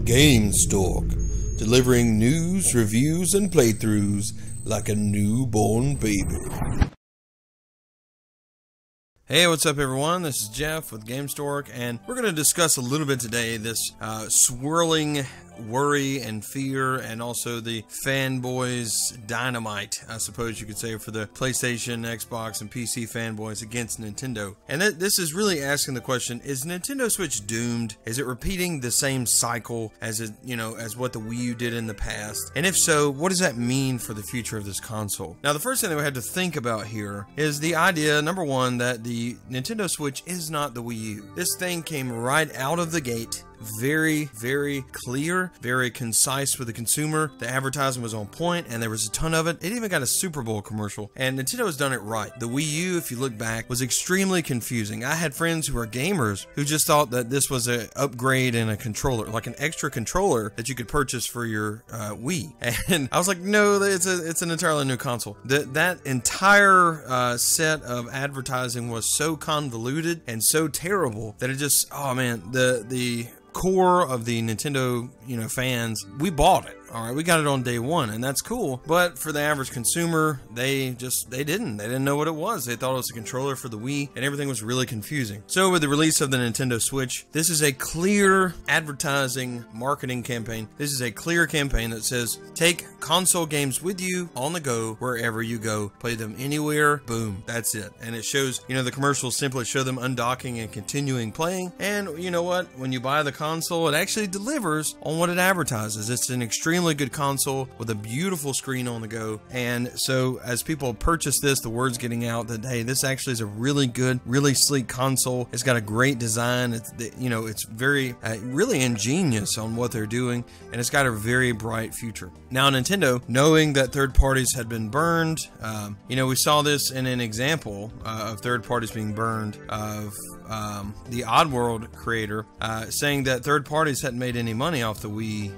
Gamestork, delivering news, reviews, and playthroughs like a newborn baby. Hey, what's up everyone? This is Jeff with Gamestork, and we're going to discuss a little bit today this swirling worry and fear, and also the fanboys dynamite, I suppose you could say, for the PlayStation, Xbox, and PC fanboys against Nintendo. And this is really asking the question, is Nintendo Switch doomed? Is it repeating the same cycle as as what the Wii U did in the past? And if so, what does that mean for the future of this console? Now, the first thing that we have to think about here is the idea, number one, that the Nintendo Switch is not the Wii U. This thing came right out of the gate. Very, very clear, very concise with the consumer. The advertising was on point, and there was a ton of it. It even got a Super Bowl commercial, and Nintendo has done it right. The Wii U, if you look back, was extremely confusing. I had friends who were gamers who just thought that this was an upgrade in a controller, like an extra controller that you could purchase for your Wii. And I was like, no, it's an entirely new console. That entire set of advertising was so convoluted and so terrible that it just, oh man, the core of the Nintendo, fans, we bought it. All right, we got it on day one, and that's cool. But for the average consumer, they didn't know what it was. They thought it was a controller for the Wii, and everything was really confusing. So with the release of the Nintendo Switch, this is a clear advertising marketing campaign. This is a clear campaign that says, take console games with you on the go wherever you go. Play them anywhere. Boom. That's it. And it shows, the commercials simply show them undocking and continuing playing. And you know what? When you buy the console, it actually delivers on what it advertises. It's an extremely good console with a beautiful screen on the go. And so as people purchase this, the word's getting out that, hey, this actually is a really good, really sleek console. It's got a great design. It's very really ingenious on what they're doing, and it's got a very bright future. Now, Nintendo, knowing that third parties had been burned, we saw this in an example of third parties being burned of the Oddworld creator saying that third parties hadn't made any money off the Wii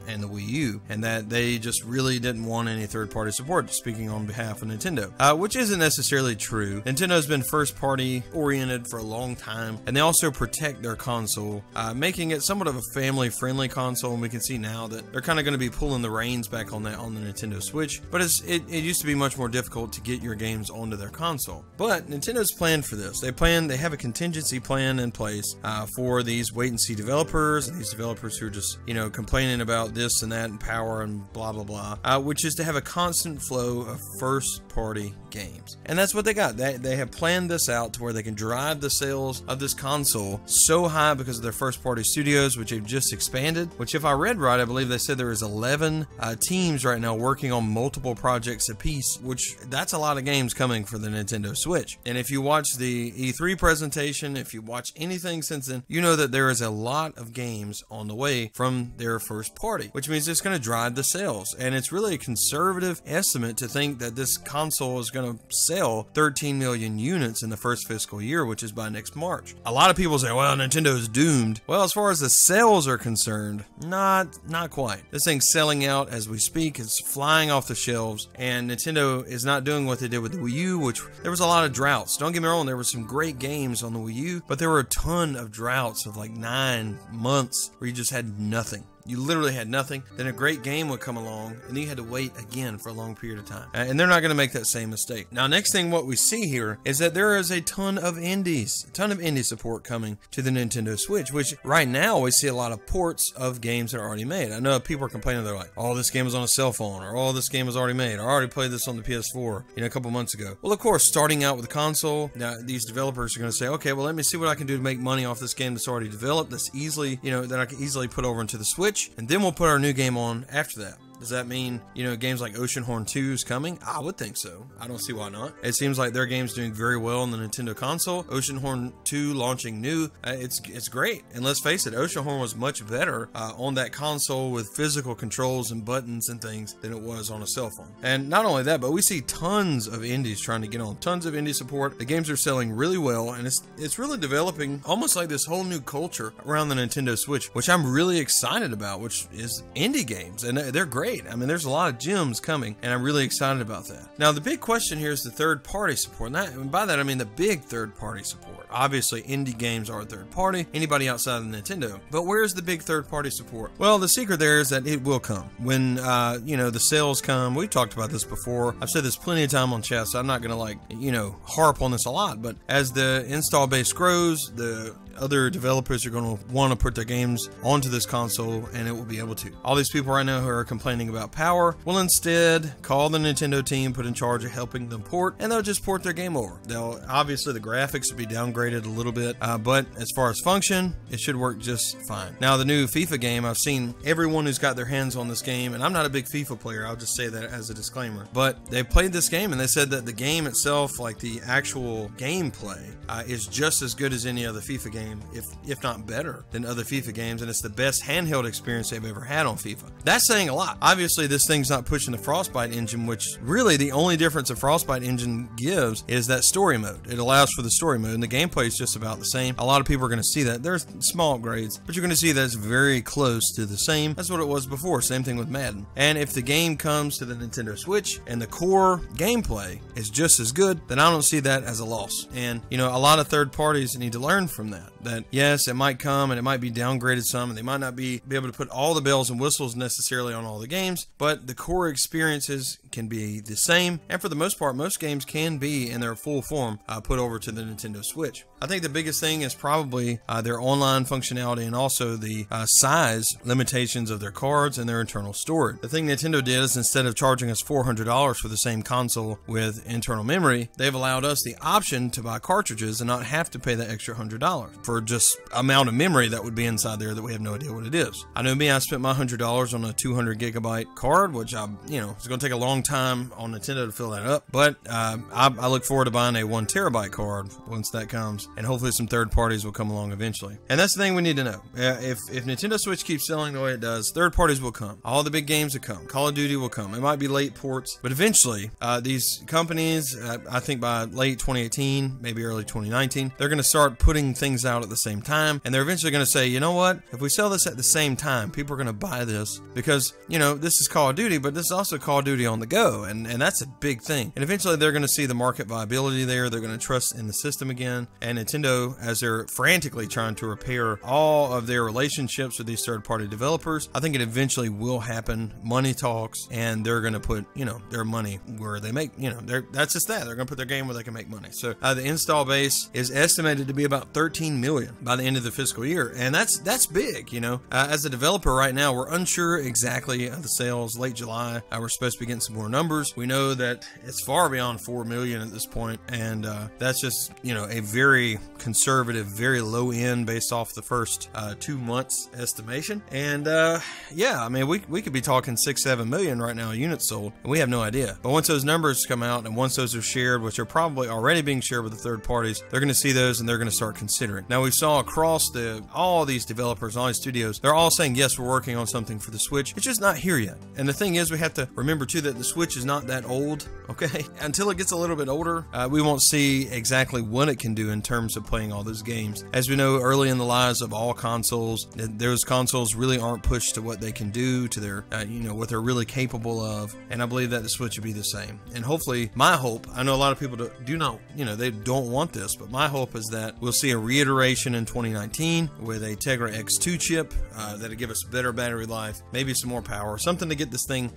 and the Wii U, and that they just really didn't want any third-party support, speaking on behalf of Nintendo, which isn't necessarily true. Nintendo's been first-party oriented for a long time, and they also protect their console, making it somewhat of a family-friendly console, and we can see now that they're kind of going to be pulling the reins back on the Nintendo Switch, but it used to be much more difficult to get your games onto their console. But Nintendo's planned for this. They have a contingency plan in place for these wait-and-see developers, and these developers who are just, complaining about this and that and power and blah blah blah, which is to have a constant flow of first party games. And that's what they got. They have planned this out to where they can drive the sales of this console so high because of their first party studios, which they've just expanded, which, if I read right, I believe they said there is 11 teams right now working on multiple projects apiece, which that's a lot of games coming for the Nintendo Switch. And if you watch the E3 presentation, if you watch anything since then, you know that there is a lot of games on the way from their first party, which means it's going to drive the sales. And it's really a conservative estimate to think that this console is going to sell 13 million units in the first fiscal year, which is by next March. A lot of people say, well, Nintendo's doomed. Well, as far as the sales are concerned, not quite. This thing's selling out as we speak. It's flying off the shelves, and Nintendo is not doing what they did with the Wii U, which there was a lot of droughts. Don't get me wrong, there were some great games on the Wii U, but there were a ton of droughts of like 9 months where you just had nothing. You literally had nothing. Then a great game would come along, and then you had to wait again for a long period of time. And they're not going to make that same mistake. Now, next thing, what we see here is that there is a ton of indies, indie support coming to the Nintendo Switch, which right now we see a lot of ports of games that are already made. I know people are complaining, they're like, oh, this game was on a cell phone, or oh, this game was already made. I already played this on the PS4, a couple months ago. Well, of course, starting out with the console, now these developers are going to say, okay, well, let me see what I can do to make money off this game that's already developed, that's easily, that I can easily put over into the Switch, and then we'll put our new game on after that. Does that mean, games like Oceanhorn 2 is coming? I would think so. I don't see why not. It seems like their game's doing very well on the Nintendo console. Oceanhorn 2 launching new. It's great. And let's face it, Oceanhorn was much better on that console with physical controls and buttons and things than it was on a cell phone. And not only that, but we see tons of indies trying to get on. Tons of indie support. The games are selling really well, and it's really developing almost like this whole new culture around the Nintendo Switch, which I'm really excited about, which is indie games. And they're great. I mean, there's a lot of gems coming, and I'm really excited about that. Now, the big question here is the third-party support, and by that I mean the big third-party support. Obviously, indie games are third party, anybody outside of Nintendo. But where's the big third party support? Well, the secret there is that it will come. When, the sales come, we've talked about this before. I've said this plenty of time on chat, so I'm not going to, harp on this a lot. But as the install base grows, the other developers are going to want to put their games onto this console, and it will be able to. All these people right now who are complaining about power will instead call the Nintendo team put in charge of helping them port, and they'll just port their game over. They'll obviously the graphics will be downgraded a little bit, but as far as function, it should work just fine. Now the new FIFA game, I've seen everyone who's got their hands on this game, and I'm not a big FIFA player, I'll just say that as a disclaimer, but they played this game and they said that the game itself, like the actual gameplay, is just as good as any other FIFA game, if not better than other FIFA games, and it's the best handheld experience they've ever had on FIFA. That's saying a lot. Obviously, this thing's not pushing the Frostbite engine, which really the only difference the Frostbite engine gives is that story mode. It allows for the story mode, and the gameplay is just about the same. A lot of people are going to see that. There's small upgrades, but you're going to see that it's very close to the same. That's what it was before. Same thing with Madden. And if the game comes to the Nintendo Switch and the core gameplay is just as good, then I don't see that as a loss. And, a lot of third parties need to learn from that. That yes, it might come and it might be downgraded some, and they might not be able to put all the bells and whistles necessarily on all the games, but the core experiences can be the same, and for the most part, most games can be in their full form put over to the Nintendo Switch. I think the biggest thing is probably their online functionality and also the size limitations of their cards and their internal storage. The thing Nintendo did is instead of charging us $400 for the same console with internal memory, they've allowed us the option to buy cartridges and not have to pay that extra $100 for just amount of memory that would be inside there that we have no idea what it is. I know me, I spent my $100 on a 200 gigabyte card, which it's going to take a long time on Nintendo to fill that up, but I look forward to buying a 1 terabyte card once that comes, and hopefully some third parties will come along eventually. And that's the thing we need to know. If Nintendo Switch keeps selling the way it does, third parties will come. All the big games will come. Call of Duty will come. It might be late ports, but eventually these companies, I think by late 2018, maybe early 2019, they're going to start putting things out at the same time, and they're eventually going to say, you know what, if we sell this at the same time, people are going to buy this because, this is Call of Duty, but this is also Call of Duty on the go, and that's a big thing. And eventually they're going to see the market viability there, they're going to trust in the system again, and Nintendo, as they're frantically trying to repair all of their relationships with these third-party developers, I think it eventually will happen. Money talks, and they're going to put, their money where they make, that's just that. They're going to put their game where they can make money. So the install base is estimated to be about 13 million by the end of the fiscal year, and that's big. As a developer right now, we're unsure exactly of the sales. Late July, we're supposed to be getting some more numbers. We know that it's far beyond 4 million at this point, and that's just a very conservative, very low end based off the first 2 months estimation. And we could be talking 6-7 million right now units sold, and we have no idea. But once those numbers come out and once those are shared, which are probably already being shared with the third parties, they're going to see those and they're going to start considering. Now we saw across all these developers, all these studios, they're all saying, yes, we're working on something for the Switch. It's just not here yet. And the thing is, we have to remember too that the Switch is not that old, okay? Until it gets a little bit older, we won't see exactly what it can do in terms of playing all those games. As we know, early in the lives of all consoles, those consoles really aren't pushed to what they can do, to their, what they're really capable of. And I believe that the Switch will be the same. And hopefully, my hope, I know a lot of people do not, they don't want this, but my hope is that we'll see a reiteration in 2019 with a Tegra X2 chip that'll give us better battery life, maybe some more power, something to get this thing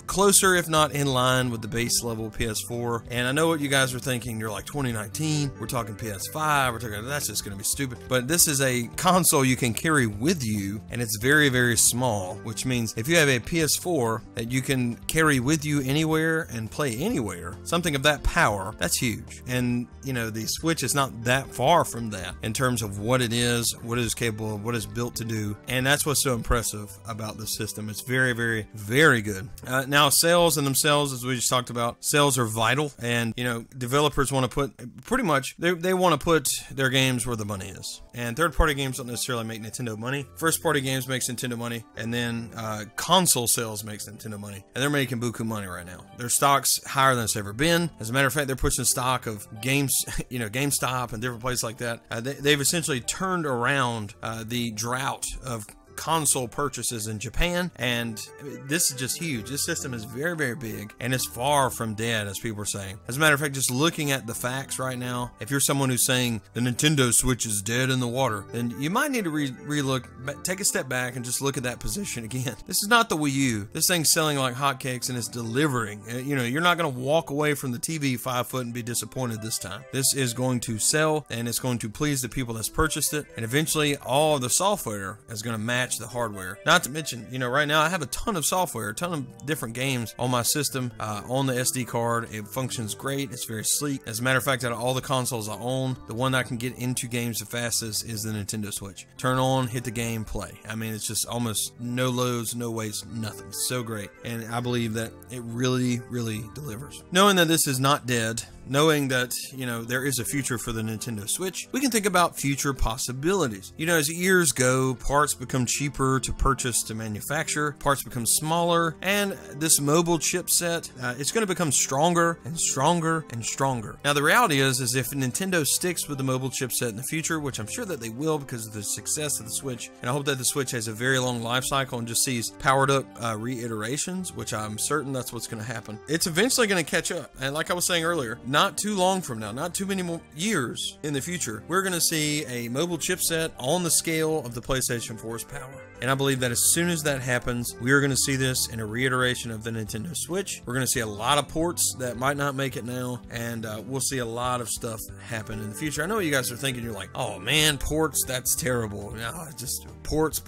closer, if not in line with the base level PS4. And I know what you guys are thinking. You're like, 2019, we're talking PS5, we're talking, that's just going to be stupid. But this is a console you can carry with you, and it's very, very small, which means if you have a PS4 that you can carry with you anywhere and play anywhere, something of that power, that's huge. And, the Switch is not that far from that in terms of what it is capable of, what it's built to do. And that's what's so impressive about this system. It's very, very, very good. Now, sales in themselves, as we just talked about, sales are vital, and developers want to put pretty much they want to put their games where the money is. And third-party games don't necessarily make Nintendo money. First-party games makes Nintendo money, and then console sales makes Nintendo money, and they're making buku money right now. Their stock's higher than it's ever been. As a matter of fact, they're pushing stock of GameStop and different places like that. They've essentially turned around the drought of console purchases in Japan, and this is just huge. This system is very, very big, and it's far from dead, as people are saying. As a matter of fact, just looking at the facts right now, if you're someone who's saying the Nintendo Switch is dead in the water, then you might need to relook, take a step back and just look at that position again. This is not the Wii U. This thing's selling like hotcakes, and it's delivering. You know, you're not going to walk away from the TV 5 foot and be disappointed this time. This is going to sell, and it's going to please the people that's purchased it, and eventually all of the software is going to match the hardware. Not to mention, you know, right now I have a ton of software, a ton of different games on my system, on the SD card. It functions great. It's very sleek. As a matter of fact, out of all the consoles I own, the one I can get into games the fastest is the Nintendo Switch. Turn on, hit the game, play. I mean, it's just almost no loads, no waits, nothing. It's so great. And I believe that it really, really delivers. Knowing that this is not dead, knowing that, you know, there is a future for the Nintendo Switch, we can think about future possibilities. You know, as years go, parts become cheaper to purchase, to manufacture, parts become smaller, and this mobile chipset, it's going to become stronger and stronger and stronger. Now, the reality is if Nintendo sticks with the mobile chipset in the future, which I'm sure that they will because of the success of the Switch, and I hope that the Switch has a very long life cycle and just sees powered up reiterations, which I'm certain that's what's going to happen. It's eventually going to catch up. And like I was saying earlier, not too long from now, not too many more years in the future, we're going to see a mobile chipset on the scale of the PlayStation 4's power. And I believe that as soon as that happens, we are going to see this in a reiteration of the Nintendo Switch. We're going to see a lot of ports that might not make it now, and we'll see a lot of stuff happen in the future. I know what you guys are thinking. You're like, oh man, ports, that's terrible. No, just ports.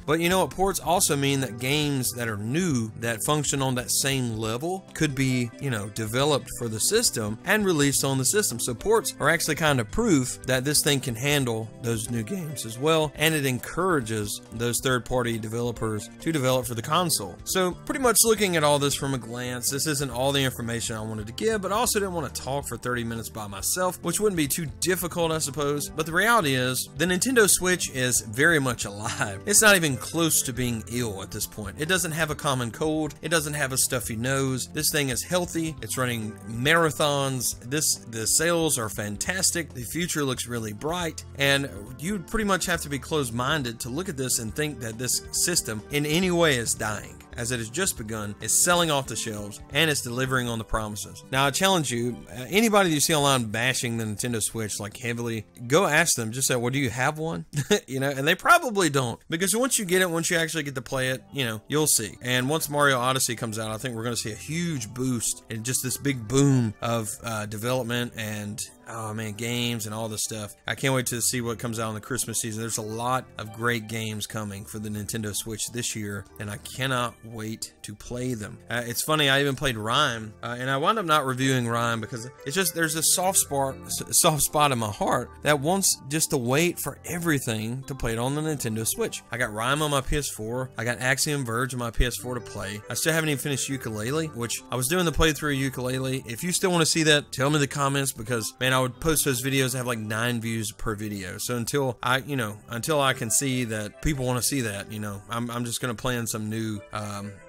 But you know what? Ports also mean that games that are new, that function on that same level, could be, you know, developed for the system and released on the system. So ports are actually kind of proof that this thing can handle those new games as well, and it encourages those third-party developers to develop for the console. So pretty much looking at all this from a glance, this isn't all the information I wanted to give, but I also didn't want to talk for 30 minutes by myself, which wouldn't be too difficult, I suppose. But the reality is, the Nintendo Switch is very much alive. It's not even close to being ill at this point. It doesn't have a common cold. It doesn't have a stuffy nose. This thing is healthy. It's running marathons. The sales are fantastic. The future looks really bright, and you pretty much have to be closed-minded to look at this and think that this system in any way is dying, as it has just begun, is selling off the shelves, and it's delivering on the promises. Now, I challenge you, anybody that you see online bashing the Nintendo Switch like heavily, go ask them, just say, well, do you have one? You know, and they probably don't, because once you get it, once you actually get to play it, you know, you'll see. And once Mario Odyssey comes out, I think we're going to see a huge boost and just this big boom of development and, oh man, games and all this stuff. I can't wait to see what comes out in the Christmas season. There's a lot of great games coming for the Nintendo Switch this year, and I cannot wait to play them. It's funny, I even played Rhyme, and I wound up not reviewing Rhyme because it's just, there's a soft spot in my heart that wants just to wait for everything to play it on the Nintendo Switch. I got Rhyme on my PS4. I got Axiom Verge on my PS4 to play. I still haven't even finished Yooka-Laylee, which I was doing the playthrough of Yooka-Laylee. If you still want to see that, tell me in the comments, because man, I would post those videos. I have like 9 views per video. So until I can see that people want to see that, you know, I'm just going to plan some new,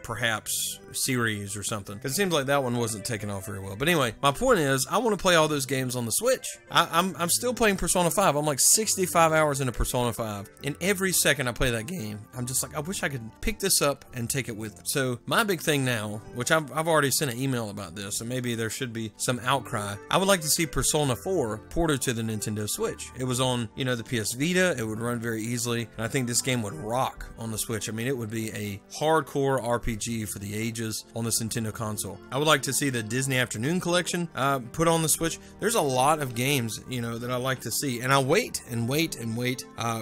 perhaps series or something. It seems like that one wasn't taken off very well. But anyway, my point is, I want to play all those games on the Switch. I'm still playing Persona 5. I'm like 65 hours into Persona 5. And every second I play that game, I'm just like, I wish I could pick this up and take it with me. So my big thing now, which I've already sent an email about this, so maybe there should be some outcry. I would like to see Persona 4 ported to the Nintendo Switch. It was on, you know, the PS Vita. It would run very easily. And I think this game would rock on the Switch. I mean, it would be a hardcore RPG for the ages on this Nintendo console. I would like to see the Disney Afternoon Collection put on the Switch. There's a lot of games, you know, that I like to see. And I wait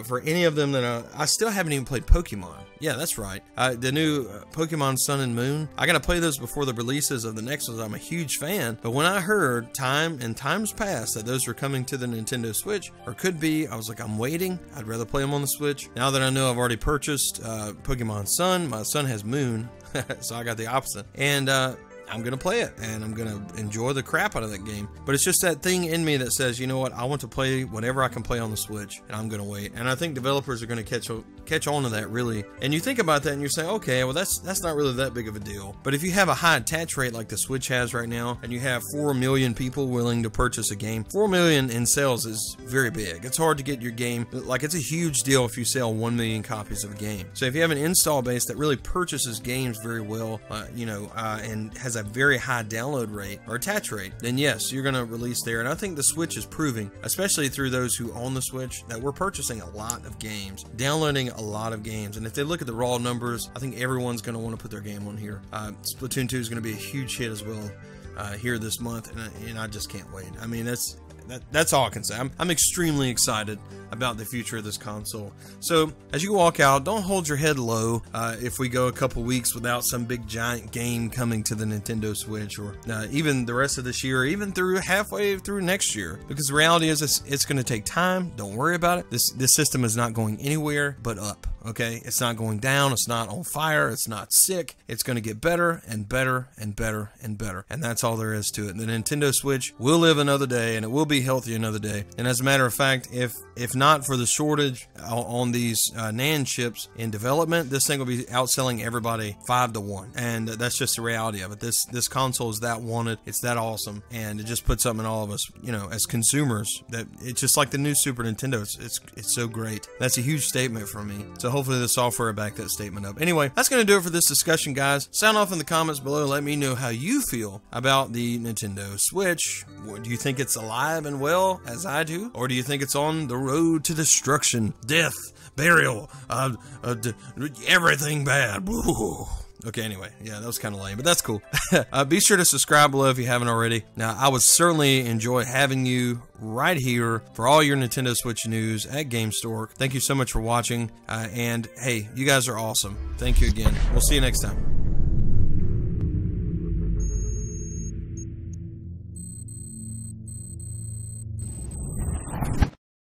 for any of them that I still haven't even played Pokemon. Yeah, that's right. The new Pokemon Sun and Moon. I gotta play those before the releases of the next ones. I'm a huge fan. But when I heard times past that those were coming to the Nintendo Switch, or could be, I was like, I'm waiting. I'd rather play them on the Switch. Now that I know I've already purchased Pokemon Sun, my son has Moon, so I got the opposite. And I'm going to play it and I'm going to enjoy the crap out of that game. But it's just that thing in me that says, you know what, I want to play whatever I can play on the Switch, and I'm going to wait. And I think developers are going to catch on to that, really. And you think about that and you're saying, okay, well, that's not really that big of a deal. But if you have a high attach rate like the Switch has right now, and you have 4 million people willing to purchase a game, 4 million in sales is very big. It's hard to get your game, like, it's a huge deal if you sell 1 million copies of a game. So if you have an install base that really purchases games very well, and has a very high download rate or attach rate, then yes, you're going to release there. And I think the Switch is proving, especially through those who own the Switch, that we're purchasing a lot of games, downloading a lot of games. And if they look at the raw numbers, I think everyone's going to want to put their game on here. Splatoon 2 is going to be a huge hit as well here this month, and I just can't wait. I mean, that's all I can say. I'm extremely excited about the future of this console. So as you walk out, don't hold your head low if we go a couple weeks without some big giant game coming to the Nintendo Switch, or even the rest of this year, or even through halfway through next year, because the reality is it's going to take time. Don't worry about it. This system is not going anywhere but up. Okay, it's not going down, it's not on fire, it's not sick. It's going to get better and better and better and better, and that's all there is to it. The Nintendo Switch will live another day, and it will be healthy another day. And as a matter of fact, if not for the shortage on these NAND chips in development, this thing will be outselling everybody 5-1, and that's just the reality of it. This console is that wanted, it's that awesome, and it just puts something in all of us, as consumers, that it's just like the new Super Nintendo. It's so great. That's a huge statement from me. So hopefully the software will back that statement up. Anyway, that's going to do it for this discussion, guys. Sound off in the comments below. Let me know how you feel about the Nintendo Switch. Do you think it's alive and well, as I do? Or do you think it's on the road to destruction, death, burial, everything bad? Woo. Okay, anyway, yeah, that was kind of lame, but that's cool. Be sure to subscribe below if you haven't already. Now, I would certainly enjoy having you right here for all your Nintendo Switch news at Gamestork. Thank you so much for watching, and hey, you guys are awesome. Thank you again. We'll see you next time.